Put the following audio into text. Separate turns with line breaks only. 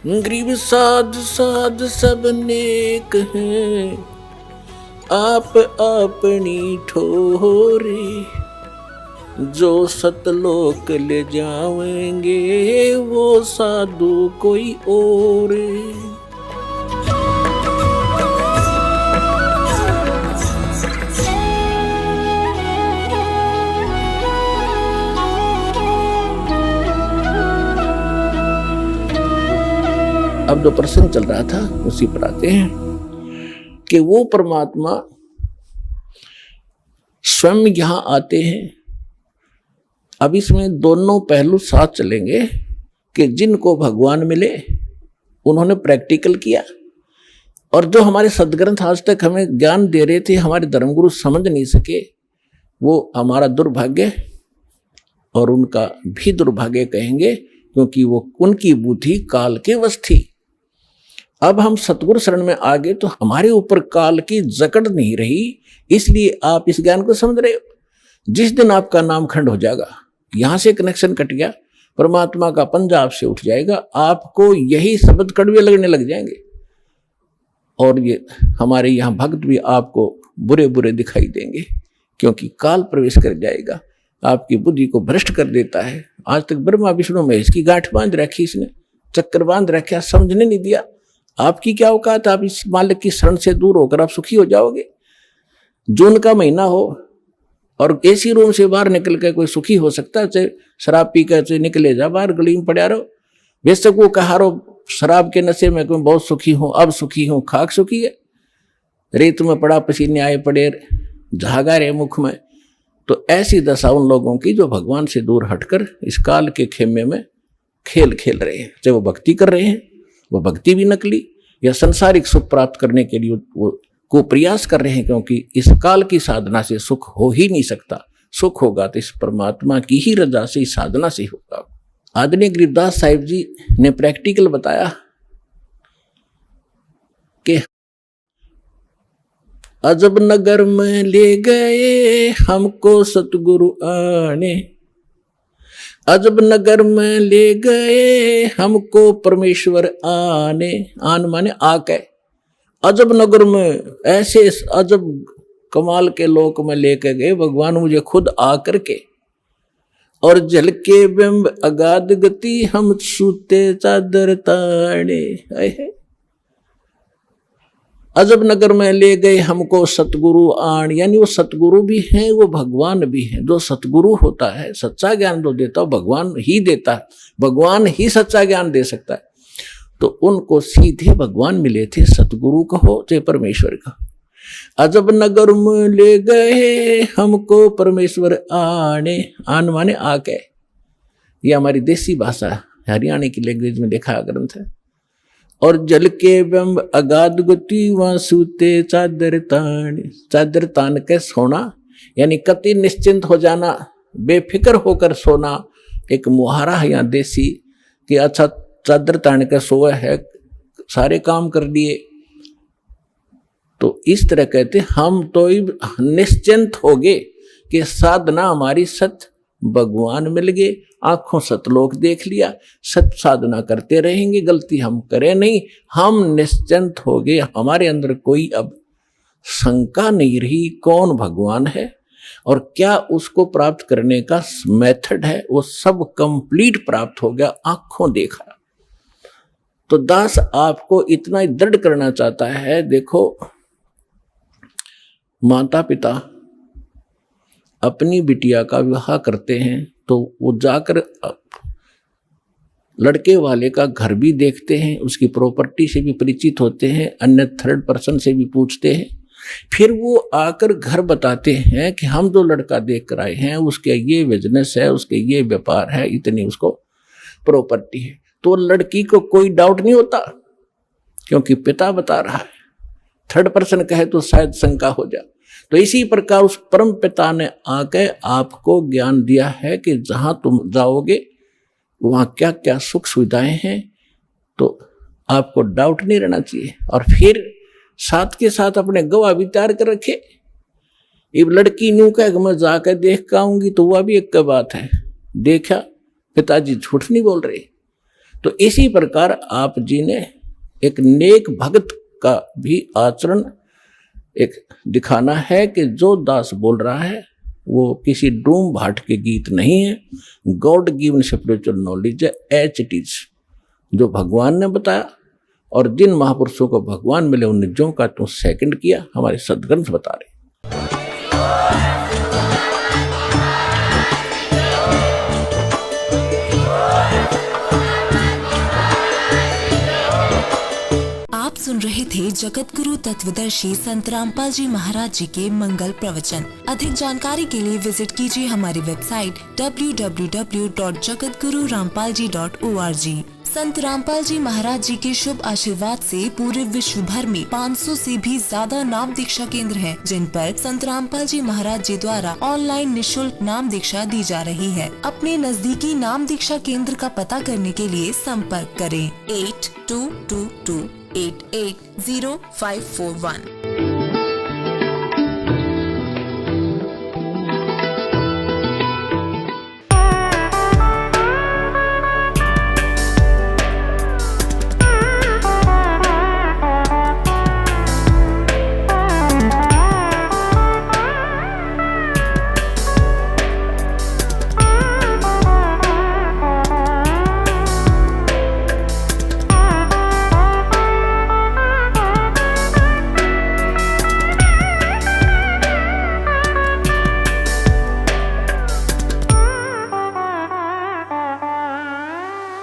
गरीब साध साध सब नेक हैं, आप अपनी ठोरे। जो सतलोक ले जाएंगे वो साधु कोई और। अब जो प्रसंग चल रहा था उसी पर आते हैं कि वो परमात्मा स्वयं यहां आते हैं। अब इसमें दोनों पहलू साथ चलेंगे कि जिनको भगवान मिले उन्होंने प्रैक्टिकल किया, और जो हमारे सदग्रंथ आज तक हमें ज्ञान दे रहे थे, हमारे धर्मगुरु समझ नहीं सके, वो हमारा दुर्भाग्य और उनका भी दुर्भाग्य कहेंगे, क्योंकि वो उनकी बुद्धि काल के वश थी। अब हम सतगुरु शरण में आ गए तो हमारे ऊपर काल की जकड़ नहीं रही, इसलिए आप इस ज्ञान को समझ रहे हो। जिस दिन आपका नाम खंड हो जाएगा, यहां से कनेक्शन कट गया, परमात्मा का पंजा आपसे उठ जाएगा, आपको यही शब्द कड़वे लगने लग जाएंगे, और ये हमारे यहाँ भक्त भी आपको बुरे बुरे दिखाई देंगे, क्योंकि काल प्रवेश कर जाएगा, आपकी बुद्धि को भ्रष्ट कर देता है। आज तक ब्रह्मा विष्णु महेश की गांठ बांध रखी, इसने चक्कर बांध रखा, समझने नहीं दिया। आपकी क्या औकात, आप इस मालिक की शरण से दूर होकर आप सुखी हो जाओगे। जून का महीना हो और एसी रूम से बाहर निकल कर कोई सुखी हो सकता है? चाहे शराब पी कर चाहे निकले जा बाहर गली में पड़ा रहो, बेशक वो कहा रहो शराब के नशे में कोई बहुत सुखी हूं, अब सुखी हूं, खाक सुखी है, रेत में पड़ा पसीने आए पड़े, झागा रहे मुख में। तो ऐसी दशा उन लोगों की जो भगवान से दूर हटकर इस काल के खेमे में खेल खेल रहे हैं। चाहे वो भक्ति कर रहे हैं, वो भक्ति भी नकली, या संसारिक सुख प्राप्त करने के लिए वो को प्रयास कर रहे हैं, क्योंकि इस काल की साधना से सुख हो ही नहीं सकता। सुख होगा तो इस परमात्मा की ही रजा से, इस साधना से होगा। आदरणीय गरीबदास साहिब जी ने प्रैक्टिकल बताया कि अजब नगर में ले गए हमको सतगुरु आने, अजब नगर में ले गए हमको परमेश्वर आने। आन माने आके, अजब नगर में ऐसे अजब कमाल के लोक में लेकर गए भगवान मुझे खुद आकर के, और जल के बिंब अगाध गति हम सूते चादर ताड़े। अजब नगर में ले गए हमको सतगुरु आन, यानी वो सतगुरु भी हैं, वो भगवान भी हैं। जो सतगुरु होता है, सच्चा ज्ञान जो देता है भगवान ही देता है, भगवान ही सच्चा ज्ञान दे सकता है। तो उनको सीधे भगवान मिले थे, सतगुरु कहो चाहे परमेश्वर कहो। अजब नगर में ले गए हमको परमेश्वर आने, आन माने आके, ये हमारी देसी भाषा हरियाणा की लैंग्वेज में लिखा ग्रंथ है। और जल के बिंब अगाध गति वहां सूते चादर तान, चादर तान के सोना, यानी कति निश्चिंत हो जाना, बेफिक्र होकर सोना। एक मुहारा है यहाँ देसी कि अच्छा चादर तान के सोए है, सारे काम कर दिए। तो इस तरह कहते हम तो निश्चिंत हो गए कि साधना हमारी सत भगवान मिल गए, आंखों सतलोक देख लिया, सत साधना करते रहेंगे, गलती हम करें नहीं, हम निश्चिंत हो गए। हमारे अंदर कोई अब शंका नहीं रही कौन भगवान है और क्या उसको प्राप्त करने का मेथड है, वो सब कंप्लीट प्राप्त हो गया, आंखों देखा। तो दास आपको इतना ही दृढ़ करना चाहता है। देखो, माता पिता अपनी बिटिया का विवाह करते हैं तो वो जाकर लड़के वाले का घर भी देखते हैं, उसकी प्रॉपर्टी से भी परिचित होते हैं, अन्य थर्ड पर्सन से भी पूछते हैं। फिर वो आकर घर बताते हैं कि हम जो लड़का देख कर आए हैं उसके ये बिजनेस है, उसके ये व्यापार है, इतनी उसको प्रॉपर्टी है। तो लड़की को कोई डाउट नहीं होता, क्योंकि पिता बता रहा है। थर्ड पर्सन कहे तो शायद शंका हो जाए। तो इसी प्रकार उस परम पिता ने आके आपको ज्ञान दिया है कि जहां तुम जाओगे वहां क्या क्या सुख सुविधाएं हैं, तो आपको डाउट नहीं रहना चाहिए। और फिर साथ के साथ अपने गवाह भी तैयार कर रखे। अब लड़की न्यू कह कि मैं जाकर देख के आऊंगी, तो वह भी एक बात है, देखा पिताजी झूठ नहीं बोल रहे। तो इसी प्रकार आप जी ने एक नेक भक्त का भी आचरण एक दिखाना है कि जो दास बोल रहा है वो किसी डूम भाट के गीत नहीं है, गॉड गिवन स्पिरिचुअल नॉलेज है, एच इट इज, जो भगवान ने बताया। और जिन महापुरुषों को भगवान मिले उन निजों का तो सेकंड किया, हमारे सदग्रंथ बता रहे।
आप सुन रहे थे जगत गुरु तत्वदर्शी संत रामपाल जी महाराज जी के मंगल प्रवचन। अधिक जानकारी के लिए विजिट कीजिए हमारी वेबसाइट www.jagatgururampalji.org। संत रामपाल जी महाराज जी के शुभ आशीर्वाद से पूरे विश्व भर में 500 से भी ज्यादा नाम दीक्षा केंद्र हैं, जिन पर संत रामपाल जी महाराज जी द्वारा ऑनलाइन निशुल्क नाम दीक्षा दी जा रही है। अपने नजदीकी नाम दीक्षा केंद्र का पता करने के लिए संपर्क करें 8222880541।